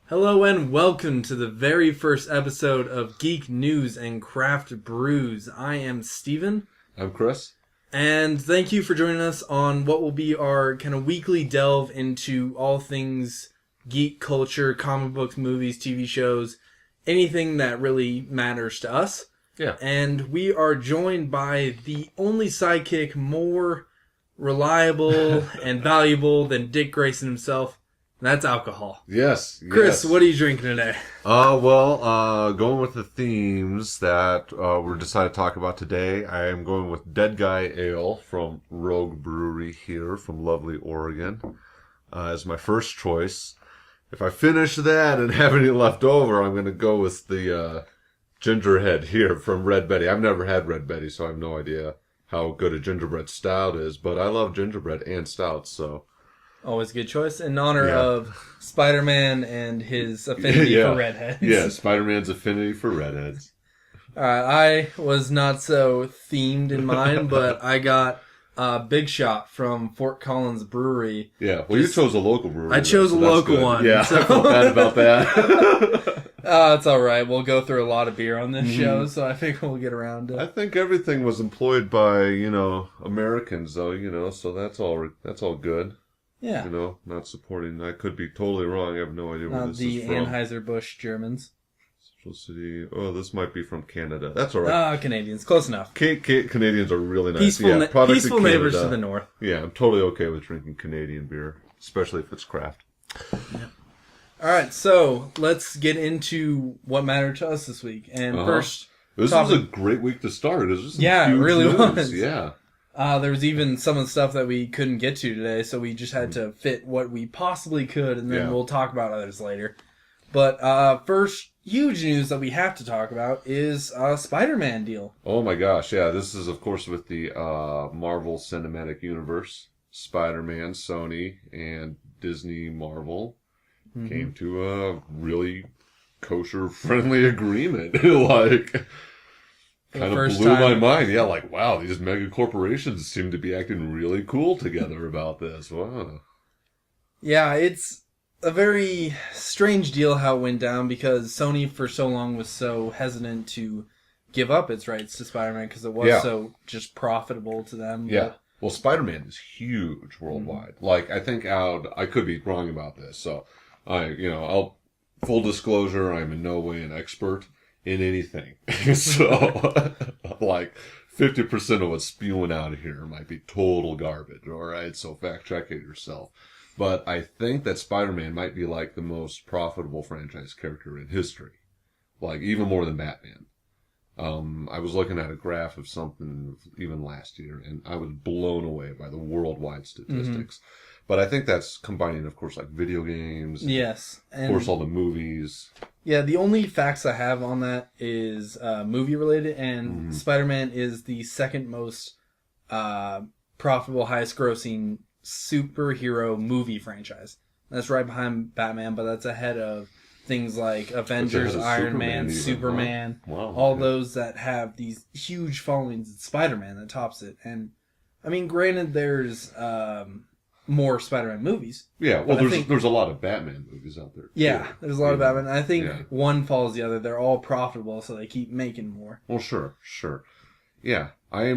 Hello and welcome to the very first episode of Geek News and Craft Brews. I am Steven. I'm Chris. And thank you for joining us on what will be our kind of weekly delve into all things geek culture, comic books, movies, TV shows, anything that really matters to us. Yeah. And we are joined by the only sidekick more reliable and valuable than Dick Grayson himself. That's alcohol. Yes. Chris, what are you drinking today? Going with the themes that we're decided to talk about today, I am going with Dead Guy Ale from Rogue Brewery here from lovely Oregon as my first choice. If I finish that and have any left over, I'm going to go with the Gingerhead here from Red Betty. I've never had Red Betty, so I have no idea how good a gingerbread stout is, but I love gingerbread and stouts, so... Always a good choice in honor of Spider-Man and his affinity for redheads. Yeah, Spider-Man's affinity for redheads. I was not so themed in mine, but I got Big Shot from Fort Collins Brewery. Yeah, well, you chose a local brewery. I chose a local one. Yeah, so. I felt bad about that. It's all right. We'll go through a lot of beer on this show, so I think we'll get around to it. I think everything was employed by, Americans, though, so that's all good. Yeah. Not supporting. I could be totally wrong. I have no idea where this is from. Not the Anheuser-Busch Germans. Central City. Oh, this might be from Canada. That's all right. Canadians. Close enough. Canadians are really nice. Peaceful neighbors to the north. Yeah, I'm totally okay with drinking Canadian beer, especially if it's craft. Yeah. All right, so let's get into what mattered to us this week. And first... This was a great week to start. It was it really was. Yeah. There was even some of the stuff that we couldn't get to today, so we just had to fit what we possibly could, and then we'll talk about others later. But first, huge news that we have to talk about is Spider-Man deal. Oh my gosh, yeah. This is, of course, with the Marvel Cinematic Universe. Spider-Man, Sony, and Disney Marvel came to a really kosher-friendly agreement. Kind of blew my mind. Yeah, wow, these mega corporations seem to be acting really cool together about this. Wow. Yeah, it's a very strange deal how it went down because Sony for so long was so hesitant to give up its rights to Spider-Man because it was so just profitable to them. Yeah. Well, Spider-Man is huge worldwide. I think I could be wrong about this. So, I'll full disclosure, I'm in no way an expert in anything. So, 50% of what's spewing out of here might be total garbage, alright? So fact check it yourself. But I think that Spider-Man might be the most profitable franchise character in history. Even more than Batman. I was looking at a graph of something even last year, and I was blown away by the worldwide statistics. But I think that's combining, of course, video games. Yes. And, of course, all the movies. Yeah, the only facts I have on that is movie related, and Spider-Man is the second most profitable, highest grossing superhero movie franchise. That's right behind Batman, but that's ahead of things like Avengers, Iron Man, Superman, all those that have these huge followings. It's Spider-Man that tops it. And, granted, there's more Spider-Man movies. Yeah, well, there's a lot of Batman movies out there. Yeah, there's a lot of Batman. I think one follows the other. They're all profitable, so they keep making more. Well, sure. Yeah, I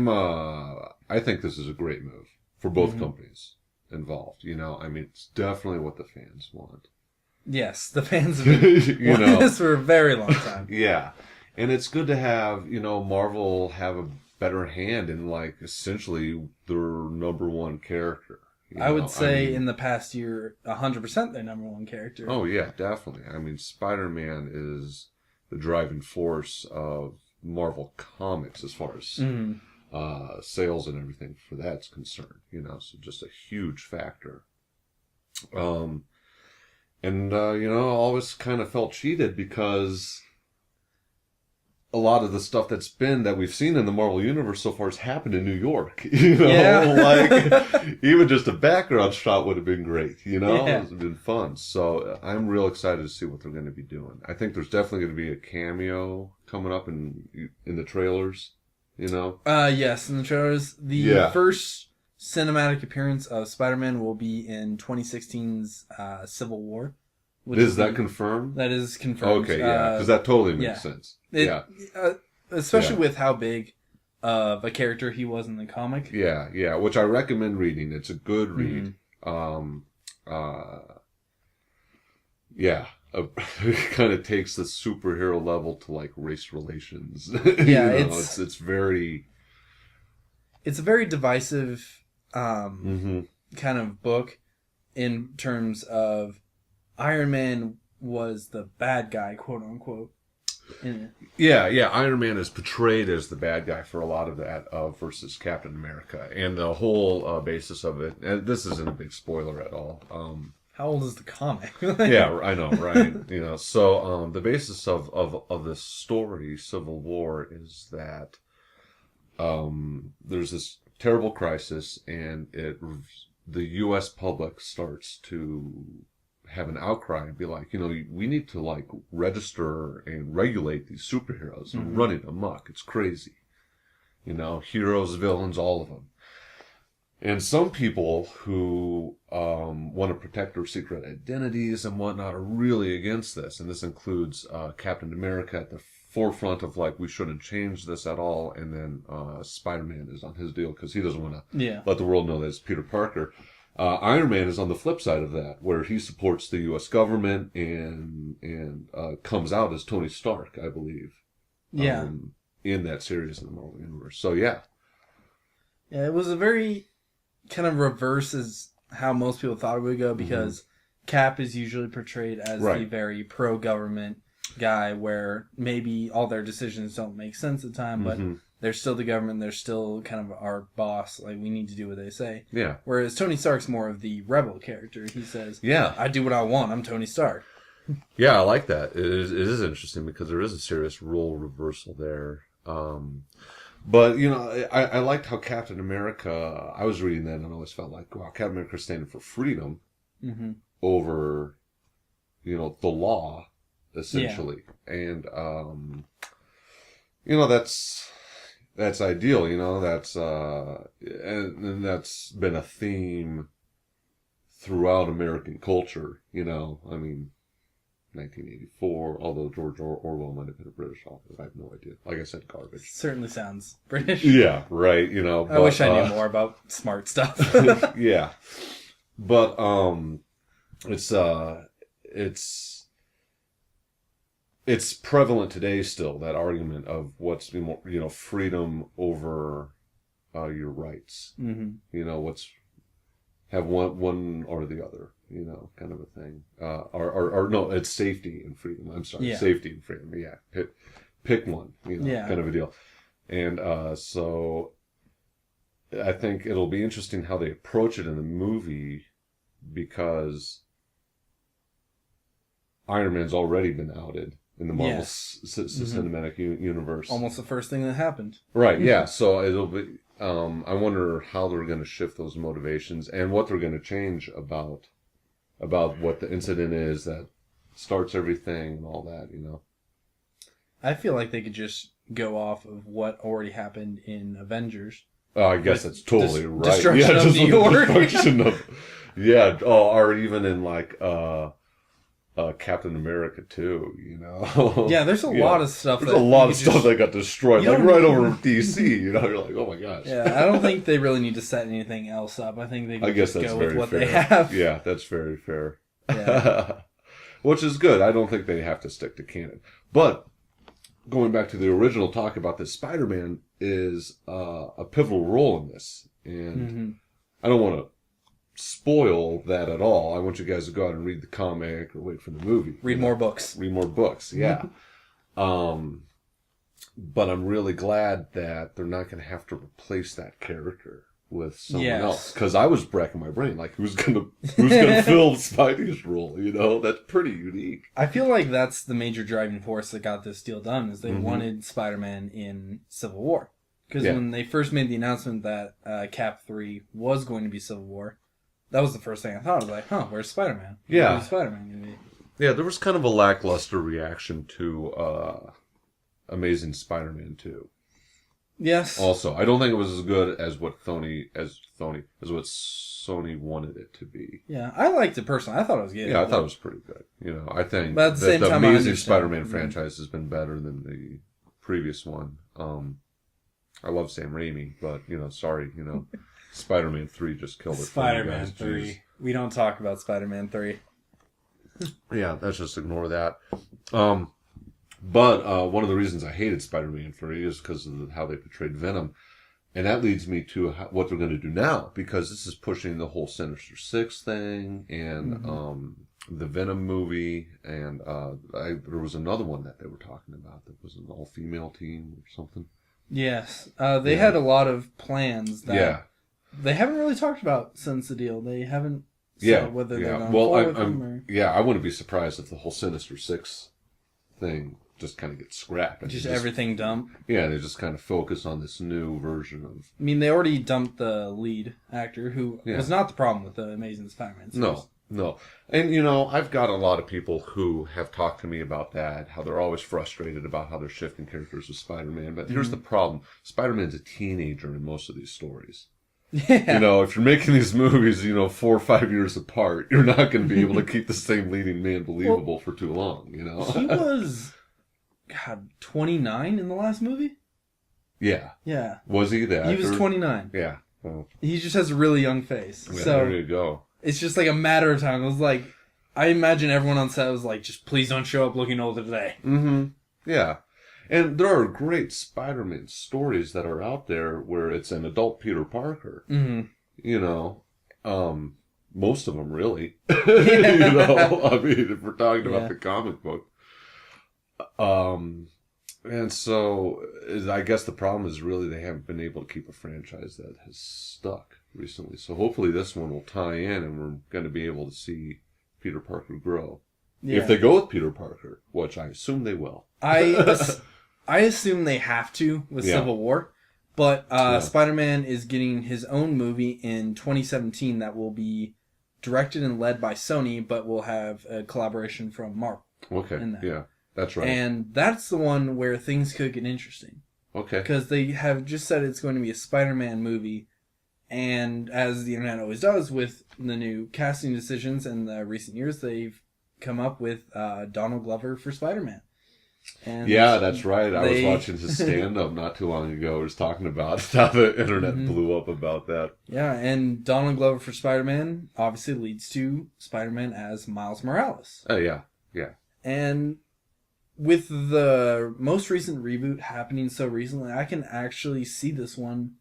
think this is a great move for both companies involved. It's definitely what the fans want. Yes, the fans have been wanting this for a very long time. Yeah, and it's good to have, Marvel have a better hand in, essentially their number one character. I would say in the past year, 100% their number one character. Oh, yeah, definitely. Spider-Man is the driving force of Marvel Comics as far as sales and everything for that's concerned. So just a huge factor. Always kind of felt cheated because a lot of the stuff that we've seen in the Marvel Universe so far has happened in New York. Even just a background shot would have been great, It would have been fun. So I'm real excited to see what they're going to be doing. I think there's definitely going to be a cameo coming up in the trailers, Yes, in the trailers. The first cinematic appearance of Spider-Man will be in 2016's Civil War. Is that confirmed? That is confirmed. Okay, yeah, because that totally makes sense. Especially with how big of a character he was in the comic. Yeah, which I recommend reading. It's a good read. It kind of takes the superhero level to like race relations. Yeah, it's very... It's a very divisive kind of book in terms of Iron Man was the bad guy, quote unquote. Yeah, Iron Man is portrayed as the bad guy for a lot of that versus Captain America. And the whole basis of it, and this isn't a big spoiler at all. How old is the comic? Yeah, I know, right? So the basis of this story, Civil War, is that there's this terrible crisis, and the U.S. public starts to have an outcry and be like, we need to like register and regulate these superheroes. They're running amok. It's crazy. Heroes, villains, all of them. And some people who want to protect their secret identities and whatnot are really against this. And this includes Captain America at the forefront of like, we shouldn't change this at all. And then Spider-Man is on his deal because he doesn't want to let the world know that it's Peter Parker. Iron Man is on the flip side of that, where he supports the U.S. government and comes out as Tony Stark, I believe. In that series in the Marvel Universe. So, yeah. Yeah, it was a very kind of reverses how most people thought it would go, because Cap is usually portrayed as the very pro-government guy, where maybe all their decisions don't make sense at the time, but they're still the government, they're still kind of our boss, like we need to do what they say. Yeah. Whereas Tony Stark's more of the rebel character. He says, I do what I want, I'm Tony Stark. Yeah, I like that. It is interesting because there is a serious role reversal there. But, I liked how Captain America, I was reading that and I always felt like, wow, Captain America's standing for freedom over, the law, essentially. And, that's ideal, that's, and that's been a theme throughout American culture, 1984, although George Orwell might have been a British author. I have no idea. Like I said, garbage. Certainly sounds British. Yeah, right, I wish I knew more about smart stuff. Yeah. But, it's prevalent today still, that argument of what's more, freedom over your rights. What's have one or the other, kind of a thing. Or no, it's safety and freedom. I'm sorry, safety and freedom. Yeah, pick one, kind of a deal. And so I think it'll be interesting how they approach it in the movie, because Iron Man's already been outed in the Marvel cinematic universe. Almost the first thing that happened. Right, yeah. So it'll be... I wonder how they're going to shift those motivations and what they're going to change about what the incident is that starts everything and all that, I feel like they could just go off of what already happened in Avengers. Oh, I guess that's totally right. Destruction of New York. Or even in like Captain America too, Yeah, there's a lot of stuff. There's a lot of stuff that got destroyed, like right over DC. You're like, oh my gosh. Yeah, I don't think they really need to set anything else up. I think they can just go with what fair. they have. Yeah, that's very fair. Yeah. Which is good. I don't think they have to stick to canon. But going back to the original talk about this, Spider-Man is a pivotal role in this, and I don't want to spoil that at all. I want you guys to go out and read the comic or wait for the movie. Read more books. Read more books, yeah. But I'm really glad that they're not going to have to replace that character with someone else. Because I was racking my brain, like, who's gonna fill Spidey's role? That's pretty unique. I feel like that's the major driving force that got this deal done, is they wanted Spider-Man in Civil War. Because when they first made the announcement that Cap 3 was going to be Civil War, that was the first thing I thought. I was like, where's Spider-Man? Yeah. Where's Spider-Man going to be? Yeah, there was kind of a lackluster reaction to Amazing Spider-Man 2. Yes. Also, I don't think it was as good as what Sony wanted it to be. Yeah, I liked it personally. I thought it was good. Yeah, I thought it was pretty good. I think but at the same the time, I Amazing understand. Spider-Man franchise has been better than the previous one. I love Sam Raimi, but sorry, Spider-Man 3 just killed it. Spider-Man 3. We don't talk about Spider-Man 3. Yeah, let's just ignore that. But one of the reasons I hated Spider-Man 3 is because of how they portrayed Venom. And that leads me to what they're going to do now, because this is pushing the whole Sinister Six thing and the Venom movie. And there was another one that they were talking about that was an all-female team or something. Yes. They had a lot of plans that they haven't really talked about since the deal. They haven't said whether they're going forward with them or... Yeah, I wouldn't be surprised if the whole Sinister Six thing just kind of gets scrapped. And just everything dumped? Yeah, they just kind of focus on this new version of... I mean, they already dumped the lead actor, who was not the problem with the Amazing Spider-Man series. No. And, I've got a lot of people who have talked to me about that, how they're always frustrated about how they're shifting characters with Spider-Man. But here's the problem. Spider-Man's a teenager in most of these stories. Yeah. If you're making these movies, 4 or 5 years apart, you're not going to be able to keep the same leading man believable for too long, He was... 29 in the last movie? Yeah. Yeah. Was he that? He was 29. Yeah. Well, he just has a really young face. Yeah, so there you go. It's just like a matter of time. It was like, I imagine everyone on set was like, just please don't show up looking older today. Mm-hmm. Yeah. And there are great Spider-Man stories that are out there where it's an adult Peter Parker. Mm-hmm. Most of them really. I mean, if we're talking about the comic book. And so I guess the problem is really they haven't been able to keep a franchise that has stuck recently. So hopefully this one will tie in and we're going to be able to see Peter Parker grow. Yeah. If they go with Peter Parker, which I assume they will. I assume they have to with Civil War. But Spider-Man is getting his own movie in 2017 that will be directed and led by Sony, but will have a collaboration from Marvel. Okay, yeah. That's right. And that's the one where things could get interesting. Okay. Because they have just said it's going to be a Spider-Man movie. And as the internet always does with the new casting decisions in the recent years, they've come up with Donald Glover for Spider-Man. And yeah, that's right. I was watching his stand-up not too long ago. He was talking about how the internet blew up about that. Yeah, and Donald Glover for Spider-Man obviously leads to Spider-Man as Miles Morales. Oh, yeah. And... with the most recent reboot happening so recently, I can actually see this one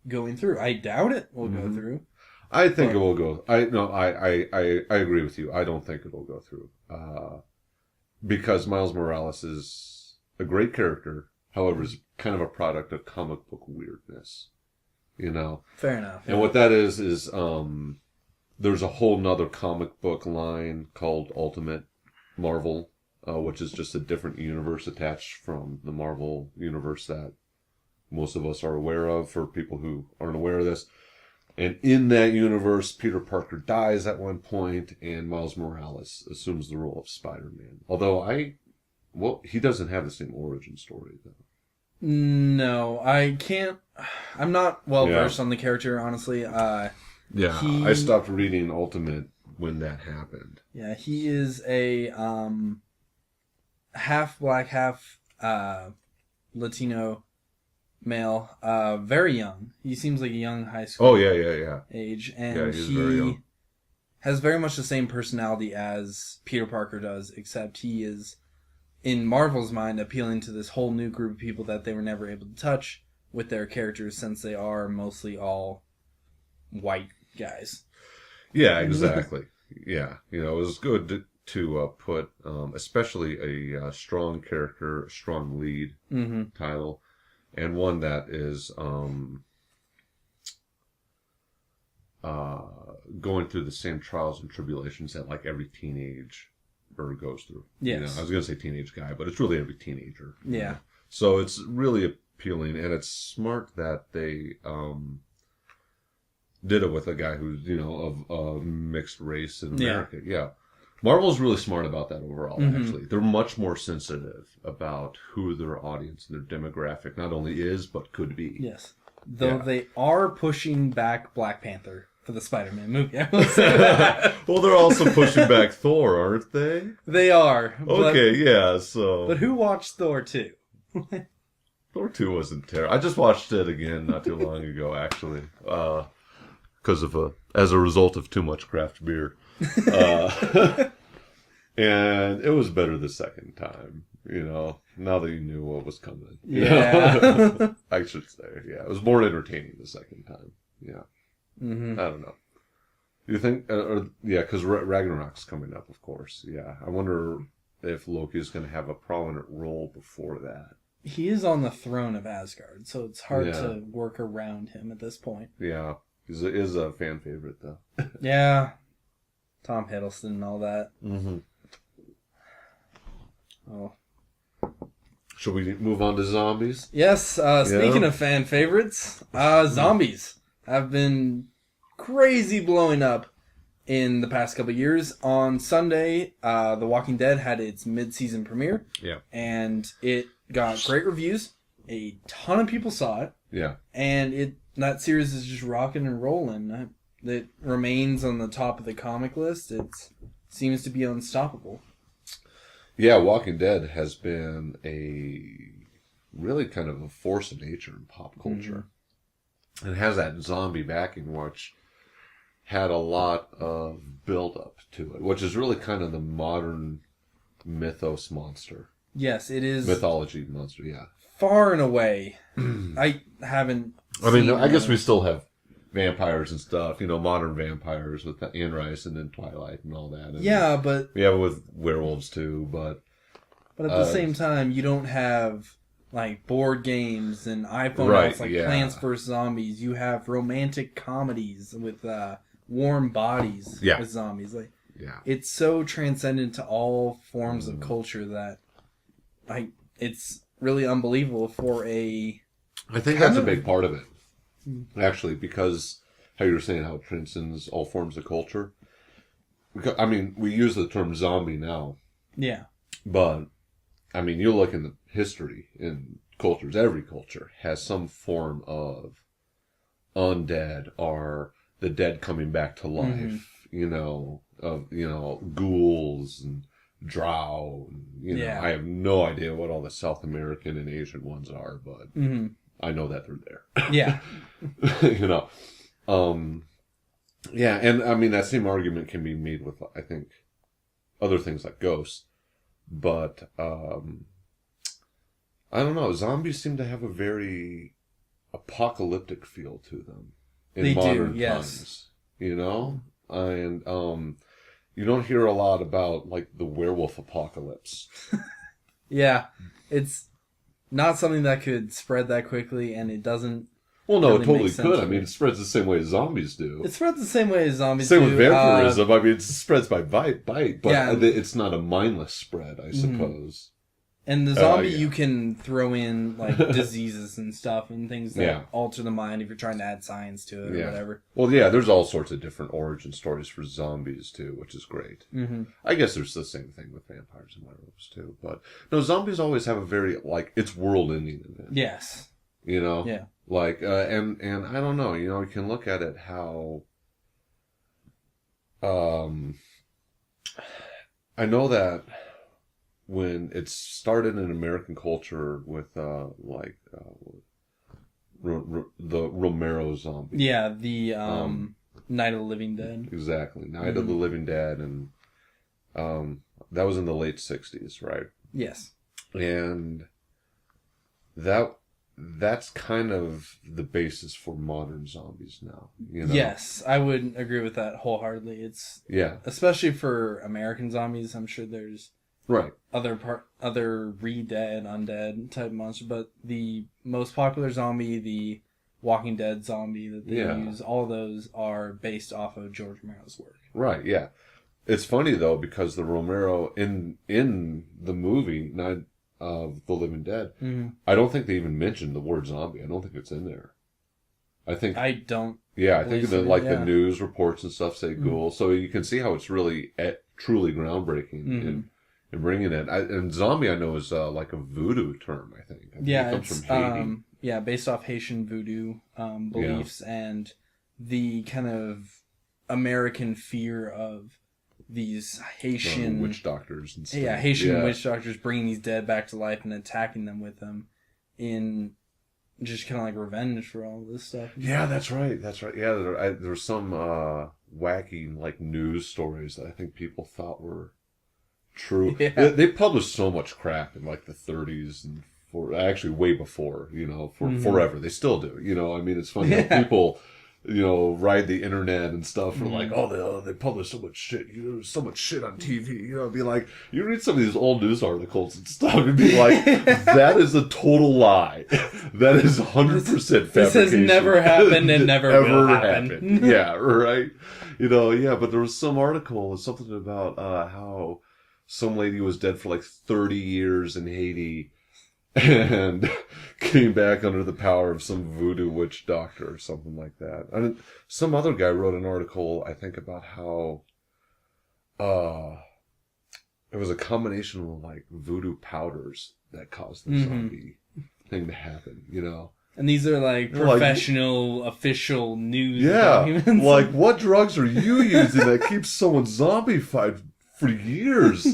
going through. I doubt it will go through. I think it will go. I agree with you. I don't think it will go through. Because Miles Morales is a great character. However, is kind of a product of comic book weirdness. Fair enough. And what that is there's a whole nother comic book line called Ultimate Marvel. Which is just a different universe attached from the Marvel universe that most of us are aware of, for people who aren't aware of this. And in that universe, Peter Parker dies at one point, and Miles Morales assumes the role of Spider-Man. Although he doesn't have the same origin story, though. No, I can't. I'm not well versed on the character, honestly. I stopped reading Ultimate when that happened. Yeah, he is a... half black, half Latino male, very young. He seems like a young high school age, and he's very young. Has very much the same personality as Peter Parker does, except he is, in Marvel's mind, appealing to this whole new group of people that they were never able to touch with their characters, since they are mostly all white guys. Yeah, exactly. Yeah, it was good to put, especially a strong character, a strong lead title, and one that is going through the same trials and tribulations that like every teenager goes through. Yes. I was going to say teenage guy, but it's really every teenager. Yeah. So it's really appealing, and it's smart that they did it with a guy who's, of mixed race in America. Yeah. Marvel's really smart about that overall, actually. They're much more sensitive about who their audience and their demographic not only is, but could be. Yes. Though they are pushing back Black Panther for the Spider-Man movie. I will say that. Well, they're also pushing back Thor, aren't they? They are. Okay, yeah, so... But who watched Thor 2? Thor 2 wasn't terrible. I just watched it again not too long ago, actually. As a result of too much craft beer. And it was better the second time, now that you knew what was coming. Yeah. I should say, yeah. It was more entertaining the second time. Yeah. I don't know. You think, because Ragnarok's coming up, of course. Yeah. I wonder if Loki's going to have a prominent role before that. He is on the throne of Asgard, so it's hard to work around him at this point. Yeah. He is a fan favorite, though. Yeah. Tom Hiddleston and all that. Oh. Should we move on to zombies? Yes. Speaking of fan favorites, zombies have been crazy blowing up in the past couple of years. On Sunday, The Walking Dead had its mid-season premiere. Yeah. And it got great reviews. A ton of people saw it. Yeah. And that series is just rocking and rolling. It remains on the top of the comic list. It seems to be unstoppable. Yeah, Walking Dead has been really kind of a force of nature in pop culture. And it has that zombie backing, which had a lot of build-up to it, which is really kind of the modern mythos monster. Yes, it is. Mythology monster, yeah. Far and away. I haven't I guess we still have vampires and stuff, modern vampires with Anne Rice and then Twilight and all that. And but... we have it with werewolves too, but at the same time, you don't have, board games and iPhone apps Plants vs. Zombies. You have romantic comedies with warm bodies with zombies. It's so transcendent to all forms of culture that it's really unbelievable for a... I think that's a big part of it. Actually, because how you were saying how it transcends all forms of culture. We use the term zombie now. Yeah. But, you look in the history in cultures, every culture has some form of undead or the dead coming back to life, ghouls and drow. I have no idea what all the South American and Asian ones are, but... I know that they're there. Yeah. And that same argument can be made with, I think, other things like ghosts. But, I don't know, zombies seem to have a very apocalyptic feel to them in modern times. And, you don't hear a lot about, the werewolf apocalypse. Yeah, it's not something that could spread that quickly, and it doesn't. Well, no, really it totally could. It spreads the same way as zombies do. It spreads the same way as zombies do. Same with vampirism. It spreads by bite, but it's not a mindless spread, I suppose. And the zombie, you can throw in diseases and stuff and things that alter the mind if you're trying to add science to it or whatever. Well, yeah, there's all sorts of different origin stories for zombies too, which is great. I guess there's the same thing with vampires and werewolves too, but no, zombies always have a very it's world-ending in it. Yes. Yeah. And I don't know. You can look at it how. I know that. When it started in American culture with the Romero zombie. Yeah, the Night of the Living Dead. Exactly, Night of the Living Dead, and that was in the late 60s, right? Yes. And that's kind of the basis for modern zombies now. Yes, I would agree with that wholeheartedly. It's especially for American zombies. I'm sure there's other re-dead, undead type monster, but the most popular zombie, the Walking Dead zombie that they use, all of those are based off of George Romero's work. Right. Yeah. It's funny though because the Romero in the movie Night of the Living Dead, I don't think they even mentioned the word zombie. I don't think it's in there. I think. I don't. Yeah, I think that like yeah. the news reports and stuff say ghoul, so you can see how it's really truly groundbreaking in bringing it. And zombie, I know, is like a voodoo term. I think Yeah, it comes it's from Haiti. based off Haitian voodoo beliefs and the kind of American fear of these Haitian witch doctors and stuff. Yeah, Haitian witch doctors bringing these dead back to life and attacking them with them in just kind of like revenge for all this stuff. Yeah, that's right. That's right. Yeah, there were some wacky like news stories that I think people thought were true. Yeah. They published so much crap in like the 30s and actually way before, forever. They still do. I mean, it's funny how people, ride the internet and stuff. And like, they publish so much shit. So much shit on TV. It'd be like, you read some of these old news articles and stuff, and be like, that is a total lie. That is 100% fabrication. This has never happened and never will happen. Yeah, right. But there was some article, something about how some lady was dead for like 30 years in Haiti and came back under the power of some voodoo witch doctor or something like that. And some other guy wrote an article, I think, about how it was a combination of like voodoo powders that caused the zombie thing to happen, And these are like professional, official news documents. Like, what drugs are you using that keeps someone zombified for years?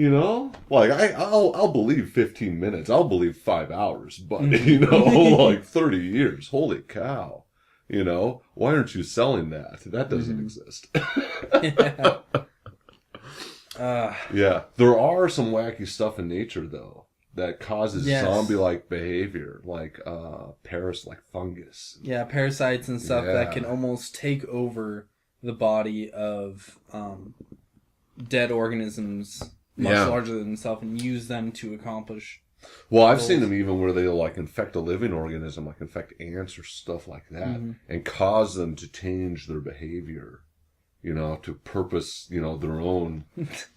Like I'll believe 15 minutes. I'll believe 5 hours, but like 30 years. Holy cow! Why aren't you selling that? That doesn't exist. Yeah, there are some wacky stuff in nature though that causes zombie-like behavior, like like fungus. Yeah, parasites and stuff that can almost take over the body of dead organisms. Much larger than themselves, and use them to accomplish. Well, I've seen them even where they'll like infect a living organism, like infect ants or stuff like that, and cause them to change their behavior, to purpose, their own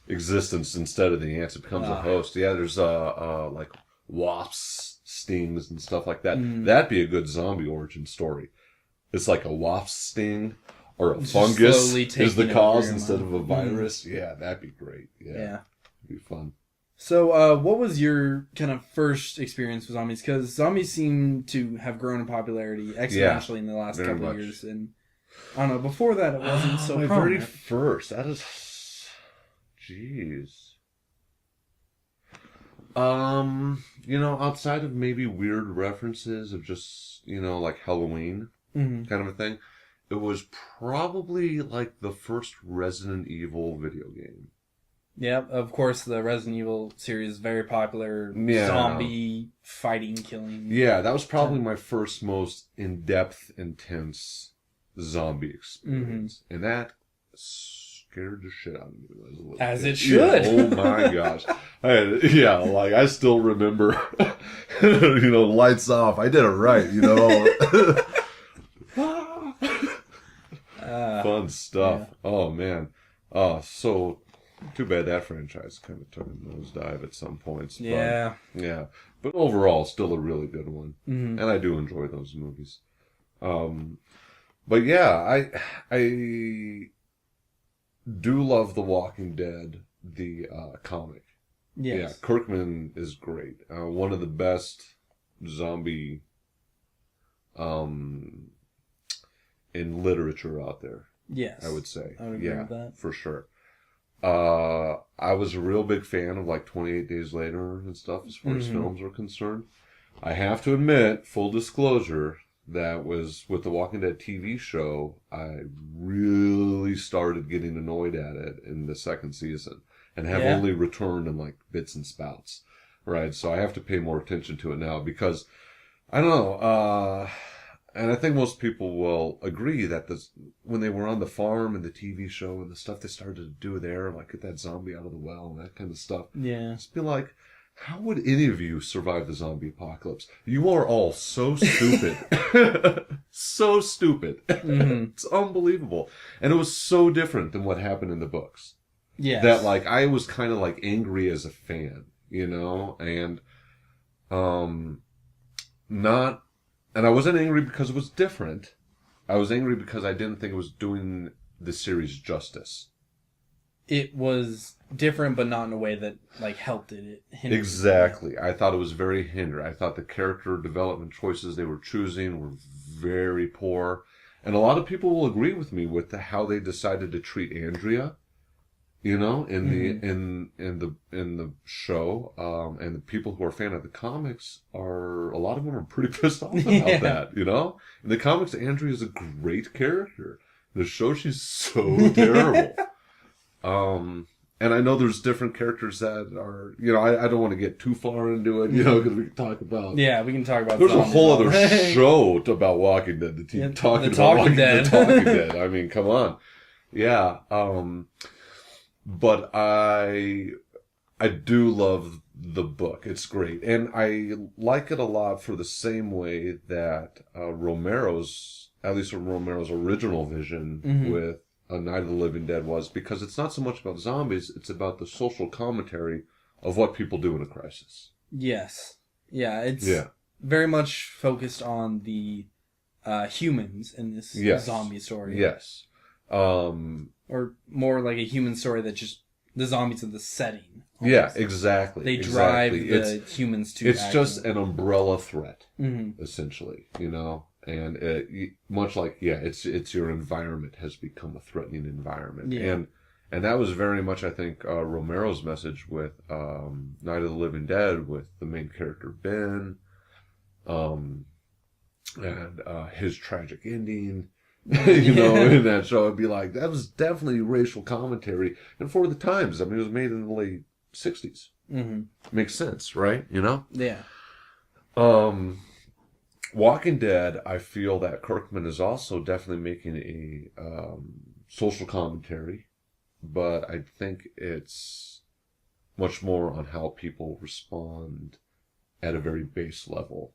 existence instead of the ants. It becomes a host. Yeah, there's like wasps, stings, and stuff like that. That'd be a good zombie origin story. It's like a wasp sting or a fungus is the cause instead of a virus. Yeah, that'd be great. Yeah. Be fun. So, what was your kind of first experience with zombies? Because zombies seem to have grown in popularity exponentially in the last couple of years, and I don't know. Before that, it wasn't so my prominent. Very first. That is, jeez. Outside of maybe weird references of just like Halloween kind of a thing, it was probably like the first Resident Evil video game. Yeah, of course, the Resident Evil series is very popular. Zombie fighting, killing. Yeah, that was probably my first most in-depth, intense zombie experience. And that scared the shit out of me. As it should. Oh my gosh. I still remember, lights off. I did it right, Fun stuff. Yeah. Oh, man. So... Too bad that franchise kind of took a nosedive at some points. Yeah. But overall, still a really good one. And I do enjoy those movies. But yeah, I do love The Walking Dead, the comic. Yes. Yeah, Kirkman is great. One of the best zombie in literature out there. Yes. I would say. I would agree with that. For sure. I was a real big fan of like 28 Days Later and stuff as far as films are concerned. I have to admit, full disclosure, that was with the Walking Dead TV show, I really started getting annoyed at it in the second season and have only returned in like bits and spouts, right? So I have to pay more attention to it now because, I don't know, and I think most people will agree that when they were on the farm and the TV show and the stuff they started to do there, like get that zombie out of the well and that kind of stuff. Yeah. Just be like, how would any of you survive the zombie apocalypse? You are all so stupid. So stupid. It's unbelievable. And it was so different than what happened in the books. Yeah. That like, I was kind of like angry as a fan, and, and I wasn't angry because it was different. I was angry because I didn't think it was doing the series justice. It was different, but not in a way that like helped it. It hindered Exactly. I thought it was very hindered. I thought the character development choices they were choosing were very poor. And a lot of people will agree with me with how they decided to treat Andrea, you know, in the show. And the people who are fan of the comics a lot of them are pretty pissed off about that, you know. In the comics, Andrea is a great character. In the show, she's so terrible. And I know there's different characters that are, you know, I don't want to get too far into it, you know, because we can talk about. Yeah, we can talk about. There's a whole other show about Walking Dead. Talking about Walking Dead. Talking Dead. I mean, come on. Yeah. But I do love the book. It's great, and I like it a lot for the same way that Romero's original vision with A Night of the Living Dead was, because it's not so much about zombies, it's about the social commentary of what people do in a crisis. Yes. Yeah, it's very much focused on the humans in this zombie story. Yes. Or more like a human story that just the zombies of the setting. Almost. Yeah, exactly. They drive the humans to It's action. just an umbrella threat, essentially, you know? And much like, it's your environment has become a threatening environment. Yeah. And that was very much, I think, Romero's message with Night of the Living Dead, with the main character, Ben, and his tragic ending. You know, in that show, it'd be like, that was definitely racial commentary. And for the times, I mean, it was made in the late 60s. Makes sense, right? You know? Yeah. Walking Dead, I feel that Kirkman is also definitely making a social commentary, but I think it's much more on how people respond at a very base level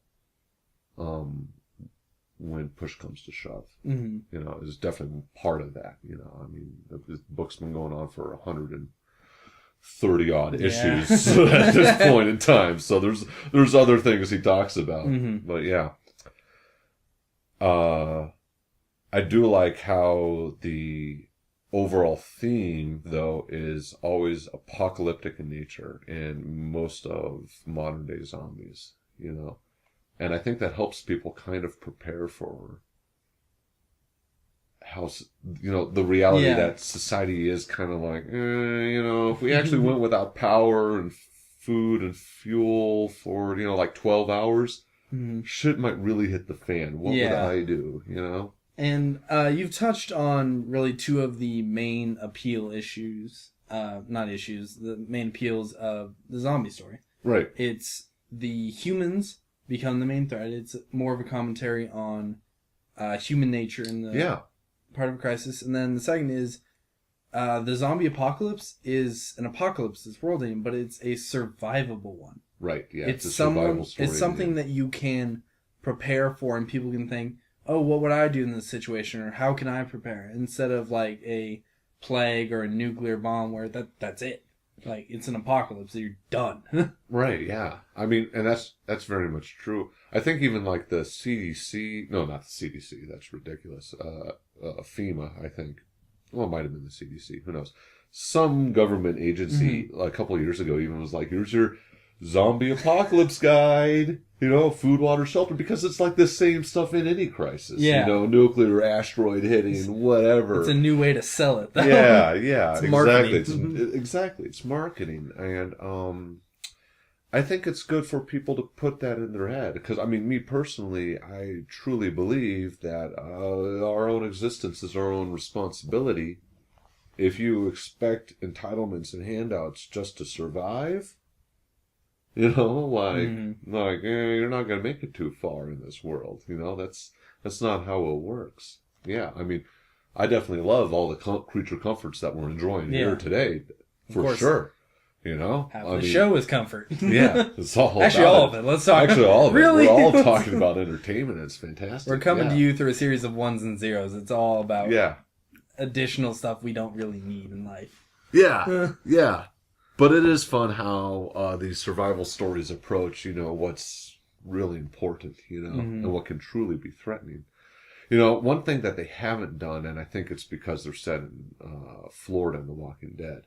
when push comes to shove. You know, is definitely part of that. You know, I mean, the book's been going on for 130 odd issues at this point in time, so there's other things he talks about, but yeah. I do like how the overall theme, though, is always apocalyptic in nature in most of modern day zombies, you know. And I think that helps people kind of prepare for how, you know, the reality that society is kind of like, you know, if we actually went without power and food and fuel for, you know, like 12 hours, shit might really hit the fan. What would I do, you know? And you've touched on really two of the main appeal issues, the main appeals of the zombie story. Right. It's the humans become the main threat. It's more of a commentary on human nature in the part of a crisis. And then the second is the zombie apocalypse is an apocalypse that's world ending, but it's a survivable one. Right, yeah. It's a survival story. It's something that you can prepare for, and people can think, oh, what would I do in this situation, or how can I prepare? Instead of like a plague or a nuclear bomb where that's it. Like, it's an apocalypse, so you're done. Right, yeah. I mean, and that's very much true. I think even like the CDC, no, not the CDC, that's ridiculous. FEMA, I think. Well, it might have been the CDC, who knows. Some government agency a couple of years ago even was like, here's your zombie apocalypse guide, you know, food, water, shelter, because it's like the same stuff in any crisis. You know, nuclear asteroid hitting, whatever. It's a new way to sell it, though. Yeah, it's exactly. Exactly. It's marketing. And I think it's good for people to put that in their head. Because, I mean, me personally, I truly believe that our own existence is our own responsibility. If you expect entitlements and handouts just to survive, you know, like you're not going to make it too far in this world. You know, that's not how it works. Yeah, I mean, I definitely love all the creature comforts that we're enjoying here today, for sure. You know, the show is comfort. Yeah, it's all actually all of it. Let's talk. Actually, all of it. Really? We're all talking about entertainment. It's fantastic. We're coming to you through a series of ones and zeros. It's all about additional stuff we don't really need in life. Yeah, yeah. But it is fun how these survival stories approach, you know, what's really important, you know, and what can truly be threatening. One thing that they haven't done, and I think it's because they're set in Florida in The Walking Dead,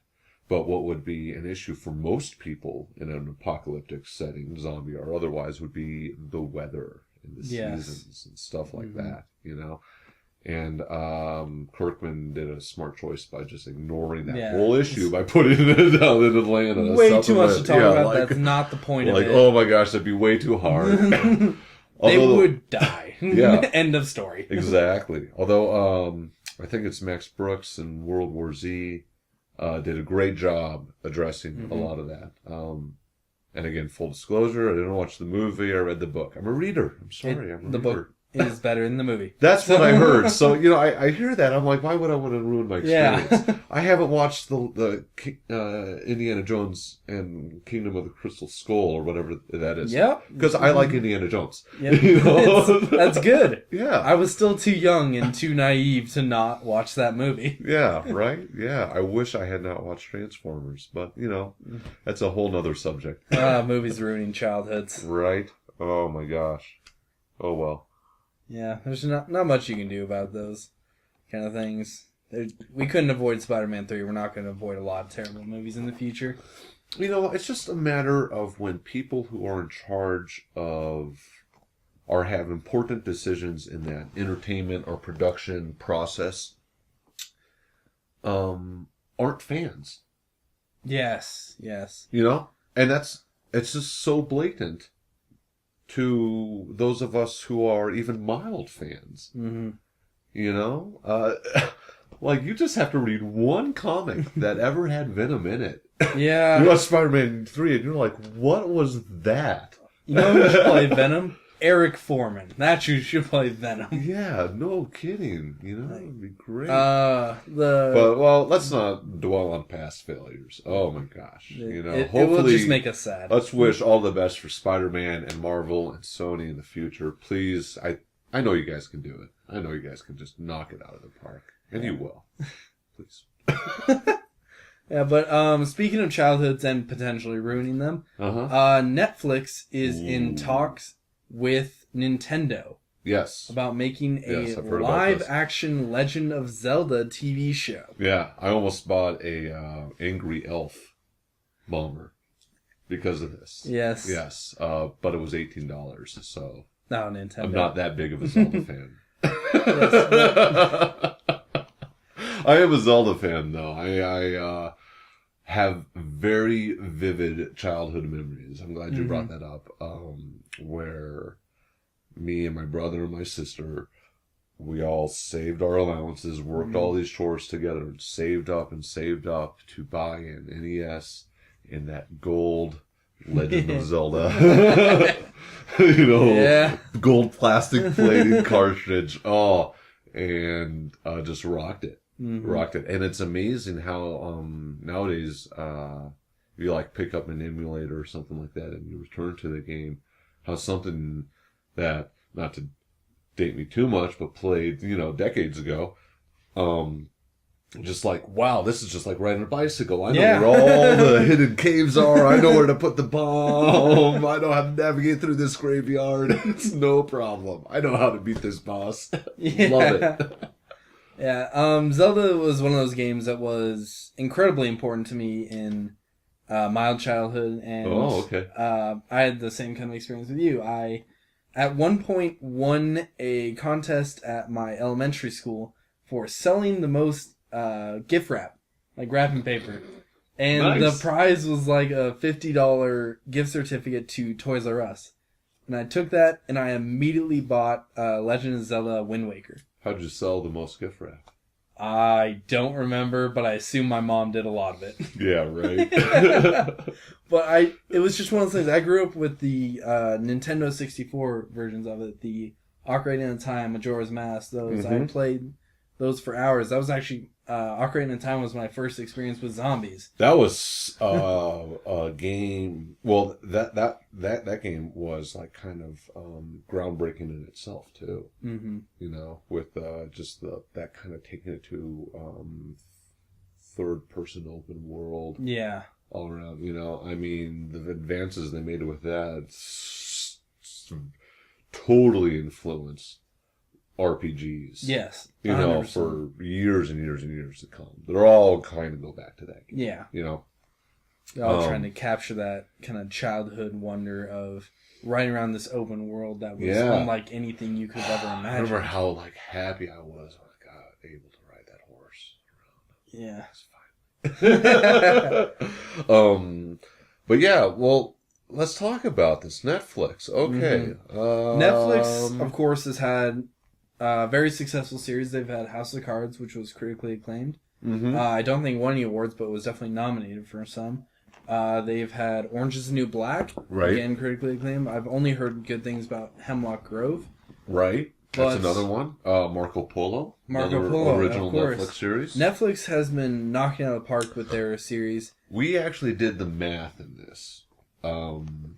but what would be an issue for most people in an apocalyptic setting, zombie or otherwise, would be the weather and the seasons and stuff like that, And Kirkman did a smart choice by just ignoring that whole issue by putting it down in Atlanta. Way too much to talk about. That's not the point of it. Oh my gosh, that'd be way too hard. They would die. End of story. Exactly. Although I think it's Max Brooks in World War Z did a great job addressing a lot of that. And again, full disclosure, I didn't watch the movie. I read the book. I'm a reader. I'm sorry. I'm a reader. Book is better than the movie. That's what I heard. So, I hear that. I'm like, why would I want to ruin my experience? Yeah. I haven't watched the Indiana Jones and Kingdom of the Crystal Skull or whatever that is. Yep. Because I like Indiana Jones. Yep. That's good. Yeah. I was still too young and too naive to not watch that movie. Yeah, right? Yeah. I wish I had not watched Transformers, but, that's a whole nother subject. Movies ruining childhoods. Right? Oh my gosh. Oh well. Yeah, there's not much you can do about those kind of things. We couldn't avoid Spider-Man 3. We're not going to avoid a lot of terrible movies in the future. It's just a matter of when people who are in charge of or have important decisions in that entertainment or production process aren't fans. Yes. And it's just so blatant to those of us who are even mild fans. Mm-hmm. Like you just have to read one comic that ever had Venom in it. Yeah. You watch Spider-Man 3 and you're like, what was that? You know who should play Venom? Eric Foreman. That's who should play Venom. Yeah, no kidding. It'd be great. But let's not dwell on past failures. Oh my gosh. Hopefully it will just make us sad. Let's wish all the best for Spider-Man and Marvel and Sony in the future. Please, I know you guys can do it. I know you guys can just knock it out of the park. And you will. Please. Yeah, but speaking of childhoods and potentially ruining them, Netflix is in talks with Nintendo. Yes. About making a live-action Legend of Zelda TV show. Yeah, I almost bought a Angry Elf bomber because of this. Yes. Yes, but it was $18, so... No, Nintendo. I'm not that big of a Zelda fan. Yes, I am a Zelda fan, though. I have very vivid childhood memories. I'm glad you brought that up. Where me and my brother and my sister, we all saved our allowances, worked all these chores together, and saved up to buy an NES in that gold Legend of Zelda. Gold plastic plated cartridge. Oh, and just rocked it. Rocked it. And it's amazing how nowadays you like pick up an emulator or something like that and you return to the game, how something that, not to date me too much, but played, decades ago, just like, wow, this is just like riding a bicycle. I know where all the hidden caves are. I know where to put the bomb. I know how to navigate through this graveyard. It's no problem. I know how to beat this boss. Love it. Yeah, Zelda was one of those games that was incredibly important to me in mild childhood, and I had the same kind of experience with you. I, at one point, won a contest at my elementary school for selling the most gift wrap, like wrapping paper. And the prize was like a $50 gift certificate to Toys R Us. And I took that, and I immediately bought Legend of Zelda Wind Waker. How'd you sell the most gift wrap? I don't remember, but I assume my mom did a lot of it. Yeah, right. But it was just one of those things. I grew up with the Nintendo 64 versions of it, the Ocarina of Time, Majora's Mask, those. I played those for hours. That was actually, Ocarina of Time was my first experience with zombies. That was a game. Well, that game was like kind of groundbreaking in itself too. With just that kind of taking it to third person open world. Yeah. All around, I mean, the advances they made with that totally influenced RPGs. Yes. You know, 100%. for years and years and years to come. They're all kind of go back to that game. Yeah. You know? They're all trying to capture that kind of childhood wonder of riding around this open world that was unlike anything you could ever imagine. I remember how, like, happy I was when I got able to ride that horse around. Yeah. It's fine. But yeah, well, let's talk about this. Netflix. Okay. Netflix, of course, has had a very successful series. They've had House of Cards, which was critically acclaimed. I don't think won any awards, but was definitely nominated for some. They've had Orange is the New Black, again critically acclaimed. I've only heard good things about Hemlock Grove. Right. That's another one. Marco Polo. Original of course. Netflix series. Netflix has been knocking out of the park with their series. We actually did the math in this. In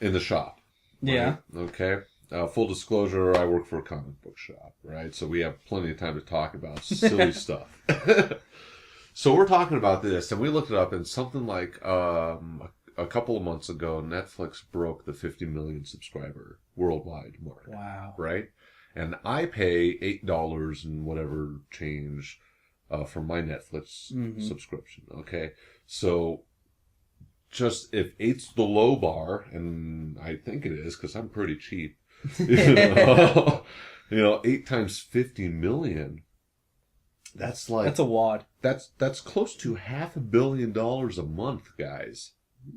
the shop. Right? Yeah. Okay. Full disclosure, I work for a comic book shop, right? So we have plenty of time to talk about silly stuff. So we're talking about this, and we looked it up, and something like a couple of months ago, Netflix broke the 50 million subscriber worldwide mark. Wow. Right? And I pay $8 and whatever change for my Netflix subscription. Okay? So just if 8's the low bar, and I think it is because I'm pretty cheap, 8 times 50 million. That's a wad. That's close to $500 million a month, guys.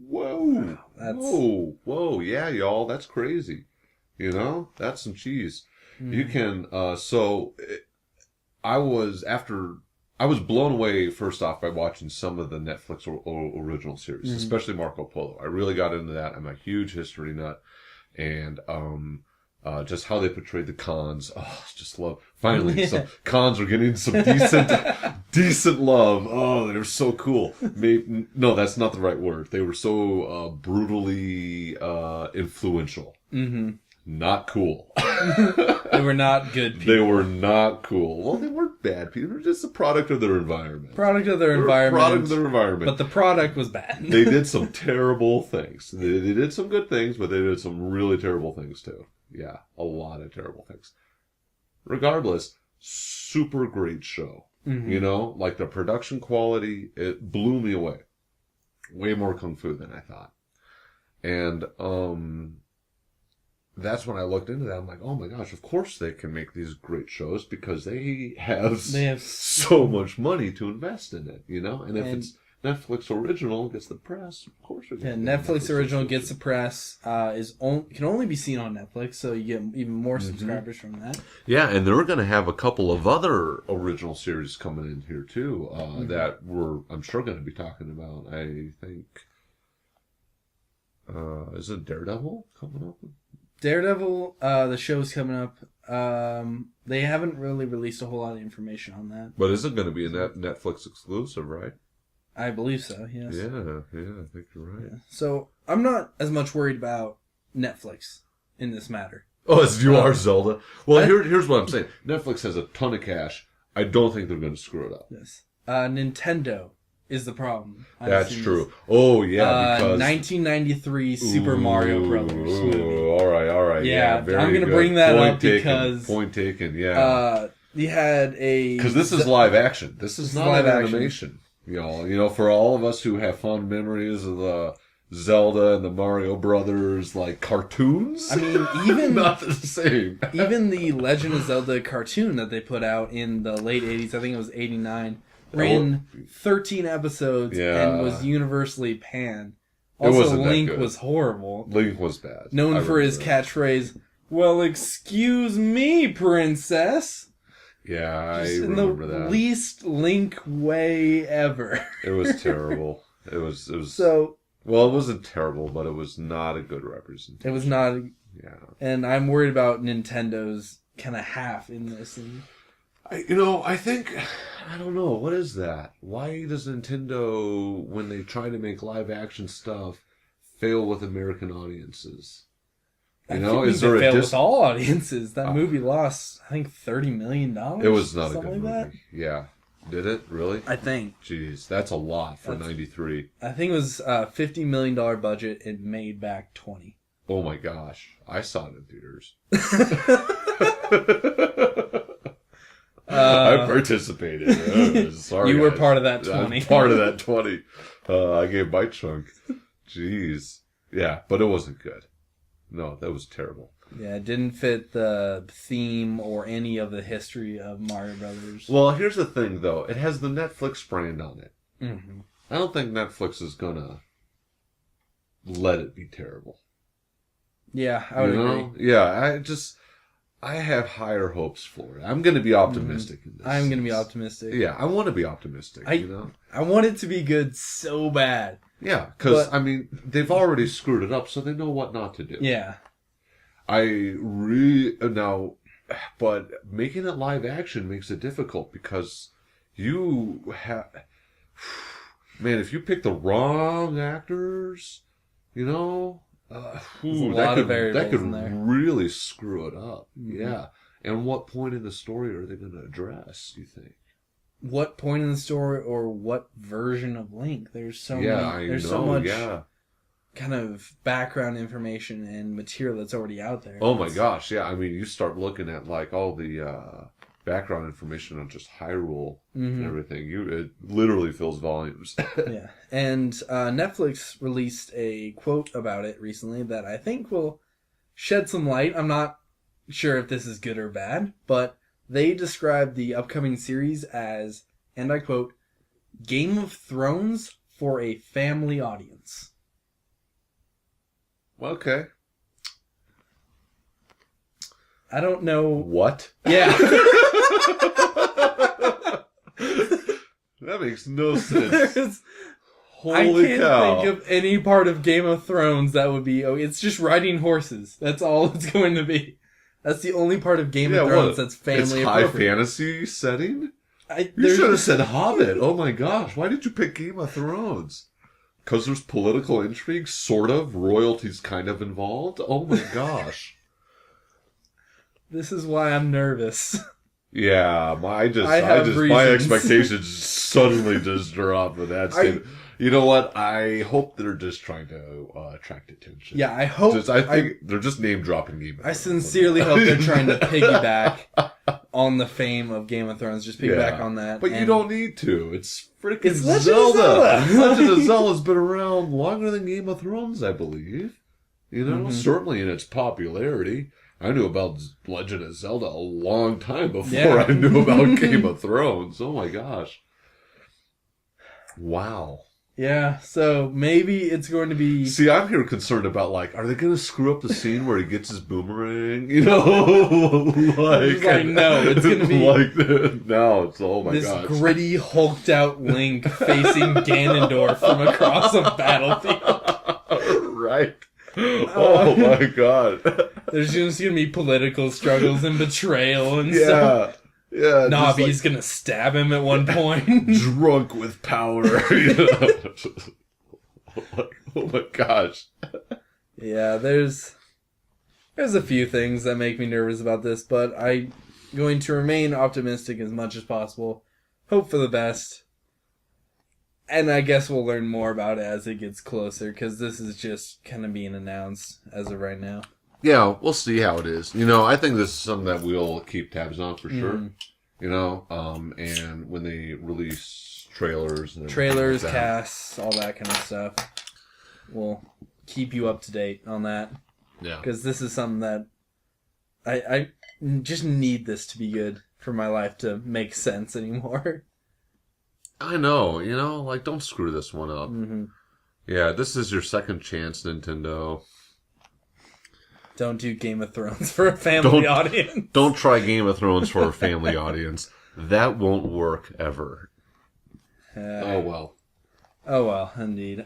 Whoa. Wow, whoa. Yeah, y'all. That's crazy. That's some cheese. You can, I was blown away, first off, by watching some of the Netflix original series, especially Marco Polo. I really got into that. I'm a huge history nut. And, just how they portrayed the cons. Oh, just love. Finally, some cons are getting some decent love. Oh, they were so cool. No, that's not the right word. They were so brutally influential. Not cool. They were not good people. They were not cool. Well, they weren't bad people. They were just a product of their environment. Product of their environment. But the product was bad. They did some terrible things. They did some good things, but they did some really terrible things too. Yeah, a lot of terrible things. Regardless, super great show. Like the production quality, it blew me away. Way more kung fu than I thought. And that's when I looked into that. I'm like, oh my gosh, of course they can make these great shows because they have so much money to invest in it, And if it's Netflix original gets the press, of course. Netflix original gets the press. Can only be seen on Netflix, so you get even more subscribers from that. Yeah, and they're going to have a couple of other original series coming in here too that I'm sure going to be talking about. I think is it Daredevil coming up? Daredevil, the show's coming up. They haven't really released a whole lot of information on that. But is it going to be a Netflix exclusive, right? I believe so, yes. Yeah, I think you're right. Yeah. So, I'm not as much worried about Netflix in this matter. Oh, as you are, Zelda. Well, here's what I'm saying. Netflix has a ton of cash. I don't think they're going to screw it up. Yes. Nintendo is the problem. That's true. Oh, yeah, because 1993 Super Mario Brothers movie. All right. Yeah, very I'm going to bring that up because... Point taken, yeah. You had a... Because this is live action. This is not live animation. For all of us who have fond memories of the Zelda and the Mario Brothers, like, cartoons. I mean, even... not the same. Even the Legend of Zelda cartoon that they put out in the late 80s, I think it was 89, ran 13 episodes and was universally panned. Also, Link was horrible. Link was bad. Known for his catchphrase, "Well, excuse me, princess." Yeah, I remember that. In the least Link way ever. It was terrible. It was so. Well, it wasn't terrible, but it was not a good representation. It was not. Yeah. And I'm worried about Nintendo's kind of half in this. I think, I don't know, what is that? Why does Nintendo, when they try to make live action stuff, fail with American audiences? Is there a with all audiences? That movie lost, I think, $30 million. It was not a good movie. Like that. Yeah. Did it? Really? I think. Jeez, that's a lot for 93. I think it was a $50 million budget. It made back 20. Oh my gosh. I saw it in theaters. I participated. Sorry, you were guys. part of that 20. I'm part of that 20. I gave my chunk. Jeez. Yeah, but it wasn't good. No, that was terrible. Yeah, it didn't fit the theme or any of the history of Mario Brothers. Well, here's the thing, though. It has the Netflix brand on it. Mm-hmm. I don't think Netflix is gonna let it be terrible. Yeah, I would agree. Yeah, I have higher hopes for it. I'm gonna be optimistic in this. I'm gonna be optimistic. Yeah, I want to be optimistic. I want it to be good so bad. Yeah, because I mean, they've already screwed it up, so they know what not to do. Yeah. But making it live action makes it difficult because you have, man, if you pick the wrong actors, that could really screw it up. Mm-hmm. Yeah. And what point in the story are they going to address, you think? What point in the story or what version of Link? There's so much kind of background information and material that's already out there. Oh my gosh, yeah. I mean, you start looking at like all the background information on just Hyrule and everything. It literally fills volumes. Yeah. And Netflix released a quote about it recently that I think will shed some light. I'm not sure if this is good or bad, but they described the upcoming series as, and I quote, Game of Thrones for a family audience. Okay. I don't know. What? Yeah. That makes no sense. Holy I can't cow. think of any part of Game of Thrones that would be, it's just riding horses. That's all it's going to be. That's the only part of Game of Thrones that's family appropriate. It's high fantasy setting? You should have said Hobbit. Oh my gosh. Why did you pick Game of Thrones? Because there's political intrigue, sort of. Royalty's kind of involved. Oh my gosh. This is why I'm nervous. Yeah, my expectations suddenly just dropped with that statement. You know what? I hope they're just trying to attract attention. Yeah, I hope. I think they're just name dropping Game of Thrones. I sincerely hope they're trying to piggyback on the fame of Game of Thrones. Just piggyback on that. But you don't need to. It's freaking Zelda. Legend of Zelda's been around longer than Game of Thrones, I believe. Certainly in its popularity. I knew about Legend of Zelda a long time before I knew about Game of Thrones. Oh my gosh. Wow. Yeah, so maybe it's going to be... See, I'm here concerned about, are they going to screw up the scene where he gets his boomerang? No, it's going to be... No, it's, oh my this god. This gritty, hulked-out Link facing Ganondorf from across a battlefield. Right. Oh my god. There's just going to be political struggles and betrayal and stuff. Yeah, Navi's gonna stab him at one point. Drunk with power. Oh my gosh. Yeah, there's a few things that make me nervous about this, but I'm going to remain optimistic as much as possible. Hope for the best. And I guess we'll learn more about it as it gets closer, because this is just kind of being announced as of right now. Yeah, we'll see how it is. I think this is something that we'll keep tabs on for sure. And when they release trailers, casts, all that kind of stuff, we'll keep you up to date on that. Yeah. Because this is something that I just need this to be good for my life to make sense anymore. I know, don't screw this one up. Mm-hmm. Yeah, this is your second chance, Nintendo. Don't do Game of Thrones for a family audience. Don't try Game of Thrones for a family audience. That won't work ever. Oh well. Oh well, indeed.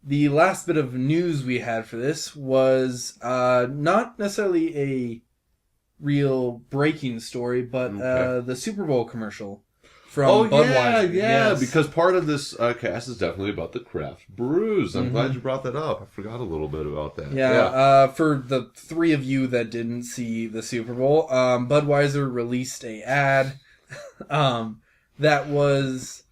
The last bit of news we had for this was not necessarily a real breaking story, but the Super Bowl commercial from Budweiser. Yeah, because part of this cast is definitely about the craft brews. I'm glad you brought that up. I forgot a little bit about that. Yeah. For the three of you that didn't see the Super Bowl, Budweiser released a ad that was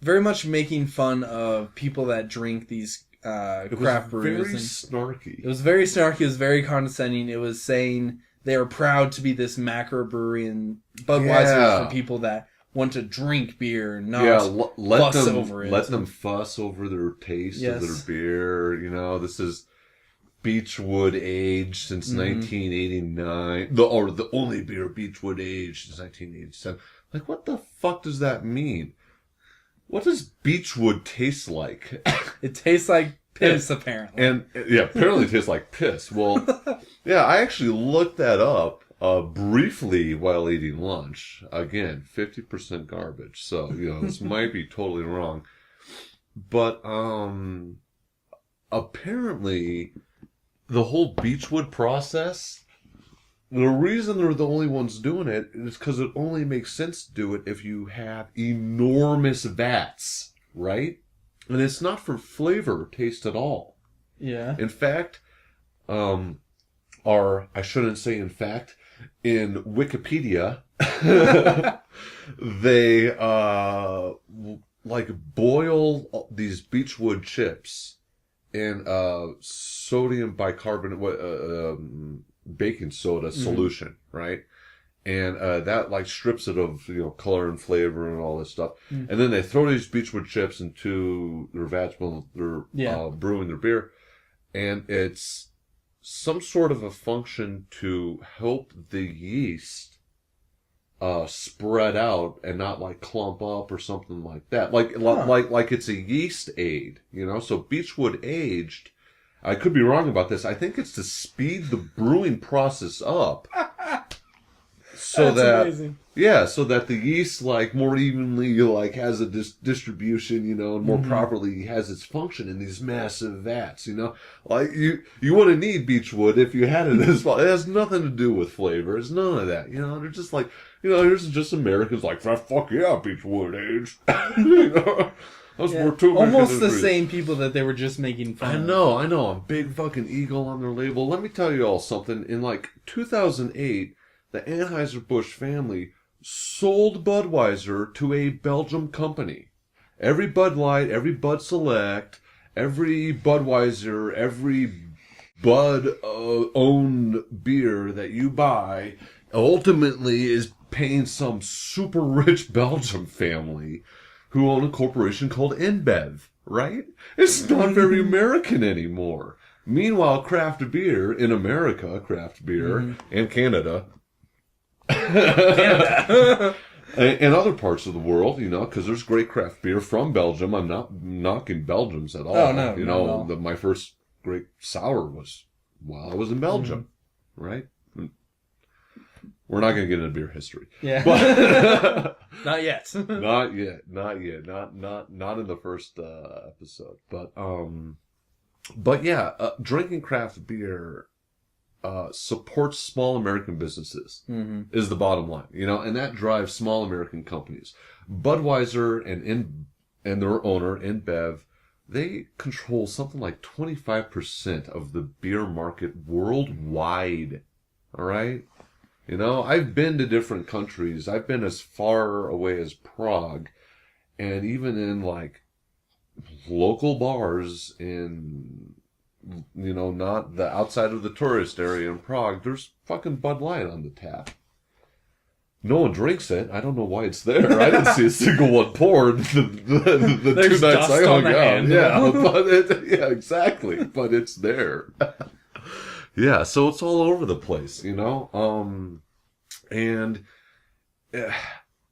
very much making fun of people that drink these craft brews. Very snarky. It was very snarky. It was very condescending. It was saying they are proud to be this macro brewery, and Budweiser is for people that want to drink beer, not fuss over it. Let them fuss over their taste of their beer. You know, this is Beechwood aged since 1989. The only beer Beechwood aged since 1987. Like, what the fuck does that mean? What does Beechwood taste like? It tastes like piss, apparently. And apparently it tastes like piss. Well, I actually looked that up briefly while eating lunch. Again, 50% garbage. So, this might be totally wrong. But apparently the whole Beechwood process, the reason they're the only ones doing it is because it only makes sense to do it if you have enormous vats, right? And it's not for flavor or taste at all. Yeah. In fact, I shouldn't say in fact, in Wikipedia, they boil these Beechwood chips in sodium bicarbonate baking soda solution, right? And that strips it of color and flavor and all this stuff. And then they throw these Beechwood chips into their vats when they're brewing their beer, and it's some sort of a function to help the yeast spread out and not clump up or something like that. Like it's a yeast aid, So Beechwood aged. I could be wrong about this. I think it's to speed the brewing process up. So that's amazing. Yeah, so that the yeast more evenly has a distribution, and more properly has its function in these massive vats, you wouldn't need Beechwood if you had it as well. It has nothing to do with flavor. It's none of that. They're just here's just Americans fuck yeah, Beechwood age. Almost the same people that they were just making fun of. I know. A big fucking eagle on their label. Let me tell you all something. In 2008, the Anheuser-Busch family sold Budweiser to a Belgium company. Every Bud Light, every Bud Select, every Budweiser, every Bud-owned beer that you buy ultimately is paying some super rich Belgium family who own a corporation called InBev, right? It's not very American anymore. Meanwhile, craft beer in America, and Canada, and other parts of the world, because there's great craft beer from Belgium. I'm not knocking Belgians at all. Oh, no, my first great sour was while I was in Belgium, right? We're not going to get into beer history. Yeah. But not yet. Not yet. Not in the first episode. But drinking craft beer supports small American businesses is the bottom line, and that drives small American companies. Budweiser and their owner, InBev, they control something like 25% of the beer market worldwide. All right? I've been to different countries. I've been as far away as Prague, and even in local bars in not the outside of the tourist area in Prague, there's fucking Bud Light on the tap. No one drinks it. I don't know why it's there. I didn't see a single one poured the 2 nights I hung out. Yeah, exactly. But it's there. Yeah, so it's all over the place, and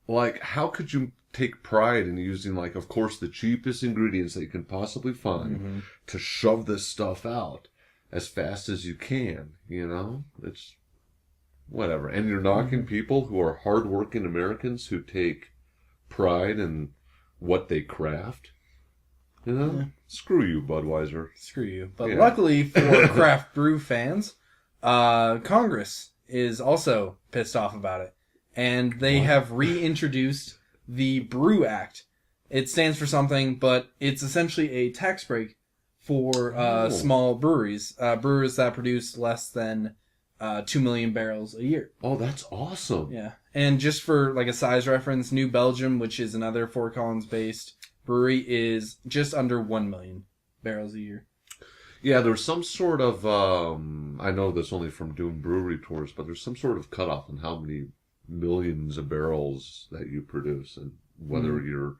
how could you take pride in using, of course, the cheapest ingredients that you can possibly find to shove this stuff out as fast as you can, It's whatever. And you're knocking people who are hardworking Americans who take pride in what they craft. Screw you, Budweiser. Screw you. But luckily for craft brew fans, Congress is also pissed off about it. And they have reintroduced the Brew Act. It stands for something, but it's essentially a tax break for small breweries. Brewers that produce less than 2 million barrels a year. Oh, that's awesome. Yeah. And just for a size reference, New Belgium, which is another Fort Collins-based brewery, is just under 1 million barrels a year. Yeah, there's some sort of, I know this only from doing brewery tours, but there's some sort of cutoff on how many millions of barrels that you produce, and whether you're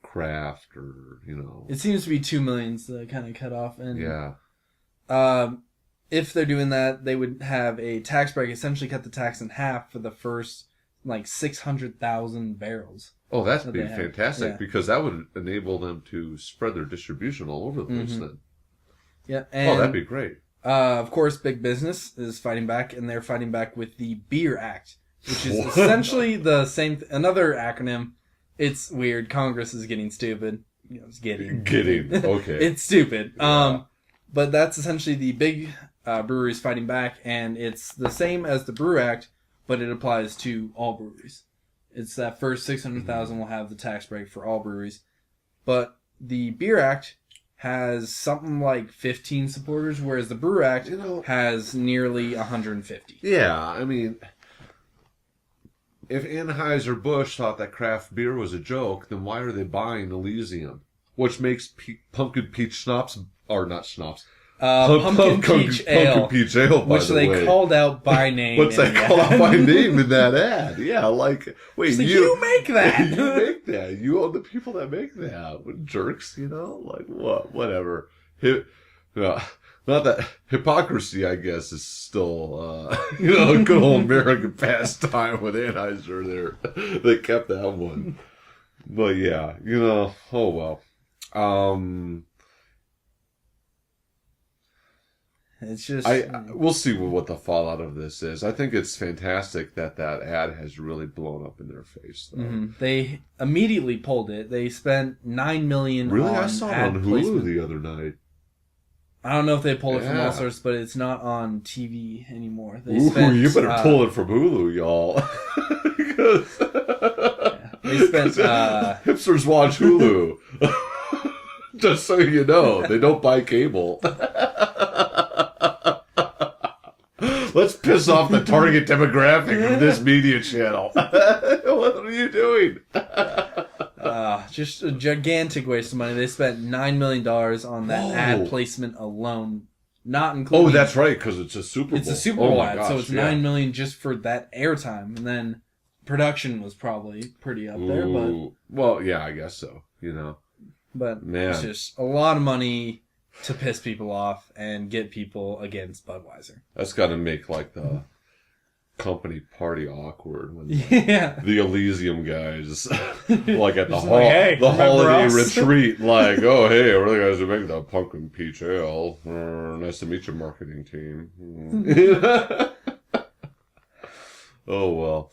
craft or, It seems to be 2 million's the kind of cutoff. And yeah. If they're doing that, they would have a tax break, essentially cut the tax in half for the first, 600,000 barrels. Oh, that'd be fantastic, Yeah. because that would enable them to spread their distribution all over the place then. Yeah. And, that'd be great. Of course, big business is fighting back, and they're fighting back with the Beer Act, which is essentially the same, another acronym. It's weird. Congress is getting stupid. It's getting. Okay. It's stupid. Yeah. But that's essentially the big breweries fighting back, and it's the same as the Brew Act, but it applies to all breweries. It's that first 600,000 will have the tax break for all breweries. But the Beer Act has something like 15 supporters, whereas the Brew Act has nearly 150. Yeah, I mean, if Anheuser-Busch thought that craft beer was a joke, then why are they buying Elysium? Which makes pumpkin peach schnapps, or not schnapps, Pumpkin peach ale, pumpkin peach ale, by which the they way. called out by name. What's that called out by name in that ad? Yeah, wait, you make that. You make that. You own the people that make that. What jerks, what? Whatever. Not that hypocrisy, I guess, is still, a good old American pastime with Anheuser there. They kept that one. But yeah, oh well. It's just we'll see what the fallout of this is. I think it's fantastic that ad has really blown up in their face. They immediately pulled it. They spent $9 million. Really, on I saw it ad on Hulu placement. the other night. I don't know if they pulled it from all sources, but it's not on TV anymore. You better pull it from Hulu, y'all. They spent hipsters watch Hulu. Just so you know, they don't buy cable. Let's piss off the target demographic of this media channel. What are you doing? Just a gigantic waste of money. They spent $9 million on that ad placement alone, not including. Oh, that's right, because it's a Super Bowl. It's a Super Bowl ad, gosh, so it's $9 million just for that airtime, and then production was probably pretty up there. But well, yeah, I guess so. But Man. It's just a lot of money to piss people off and get people against Budweiser. That's got to make the company party awkward when Yeah. the Elysium guys at the hey, the holiday us? retreat, oh hey, we're the guys who make the pumpkin peach ale. Nice to meet you, marketing team. Oh well.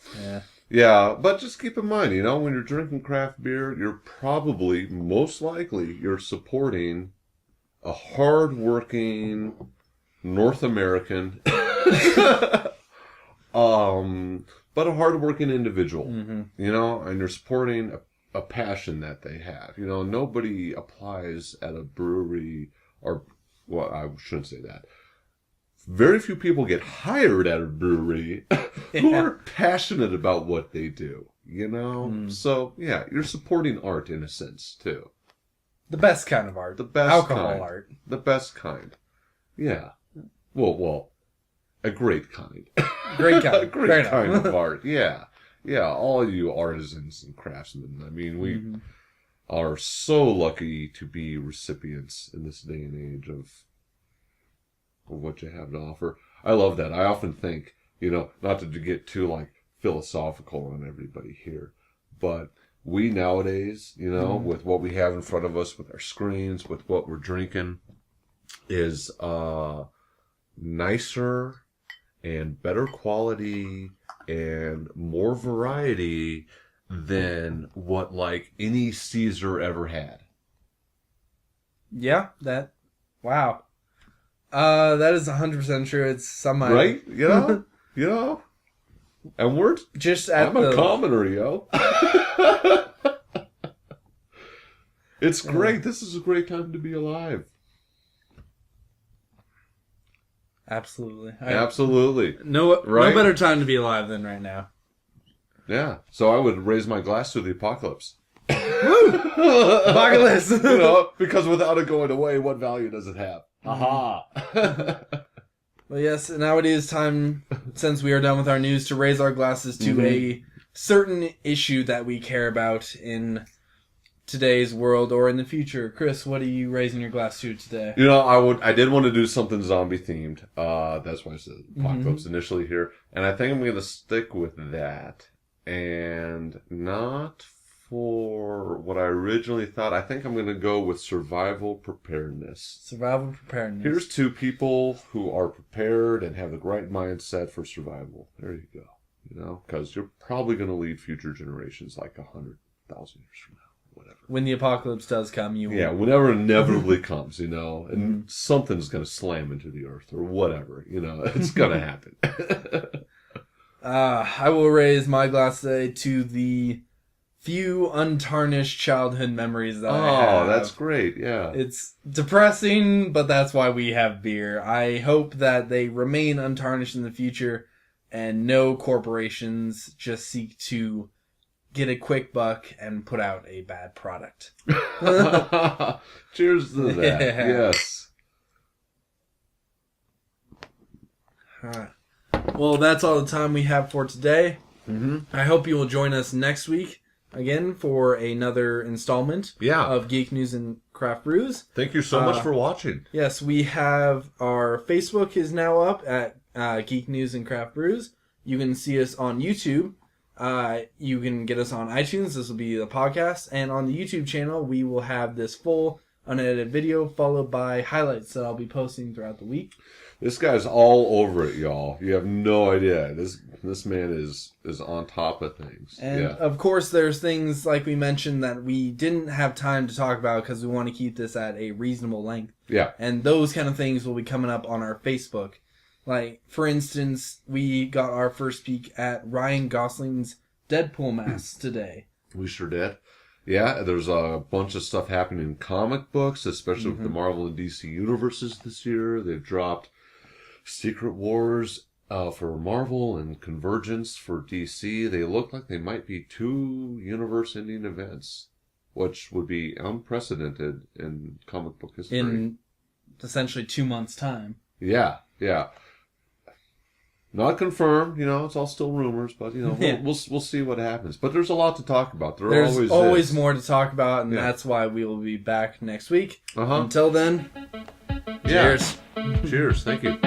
Yeah, but just keep in mind, when you're drinking craft beer, you're probably, most likely, you're supporting a hard-working North American, but a hard-working individual, and you're supporting a passion that they have. Nobody applies at a brewery, or, well, I shouldn't say that. Very few people get hired at a brewery who are passionate about what they do, So, yeah, you're supporting art in a sense, too. The best kind of art. The best alcohol kind. art. The best kind. Yeah. Well, a great kind. Great kind. A great kind of art, yeah. Yeah, all you artisans and craftsmen. I mean, we are so lucky to be recipients in this day and age of what you have to offer. I love that. I often think, not to get too philosophical on everybody here, but we nowadays, with what we have in front of us, with our screens, with what we're drinking, is nicer and better quality and more variety than what any Caesar ever had. Yeah, wow. That is 100% true. It's some right, and we're just at I'm a commoner, yo. It's great. This is a great time to be alive. Absolutely. Absolutely. No better time to be alive than right now. Yeah. So I would raise my glass to the apocalypse. Woo! Bucket list. You know, because without it going away, what value does it have? Haha. Well, yes, now it is time, since we are done with our news, to raise our glasses to a certain issue that we care about in today's world or in the future. Chris, what are you raising your glass to today? You know, I did want to do something zombie themed. That's why I said apocalypse initially here, and I think I'm going to stick with that, and not for what I originally thought. I think I'm going to go with survival preparedness. Survival preparedness. Here's two people who are prepared and have the right mindset for survival. There you go. You know, because you're probably going to lead future generations like 100,000 years from now. Whatever. When the apocalypse does come, you will. Yeah, whenever it inevitably comes, you know, and something's going to slam into the earth or whatever, you know, it's going to happen. I will raise my glass today to the few untarnished childhood memories that I have. Oh, that's great, yeah. It's depressing, but that's why we have beer. I hope that they remain untarnished in the future and no corporations just seek to get a quick buck and put out a bad product. Cheers to that. Yeah. Yes. Well, that's all the time we have for today. Mm-hmm. I hope you will join us next week again for another installment of Geek News and Craft Brews. Thank you so much for watching. Yes, we have our Facebook is now up at Geek News and Craft Brews. You can see us on YouTube. You can get us on iTunes. This will be the podcast. And on the YouTube channel, we will have this full unedited video followed by highlights that I'll be posting throughout the week. This guy's all over it, y'all. You have no idea. This man is on top of things. And of course, there's things like we mentioned that we didn't have time to talk about because we want to keep this at a reasonable length. Yeah. And those kind of things will be coming up on our Facebook. Like, for instance, we got our first peek at Ryan Gosling's Deadpool mask today. We sure did. Yeah, there's a bunch of stuff happening in comic books, especially with the Marvel and DC universes this year. They've dropped Secret Wars for Marvel and Convergence for DC. They look like they might be 2 universe-ending events, which would be unprecedented in comic book history. In essentially 2 months' time. Yeah. Not confirmed, you know, it's all still rumors, but, you know, we'll see what happens. But there's a lot to talk about. There's always more to talk about, and that's why we will be back next week. Until then, cheers. Cheers, thank you.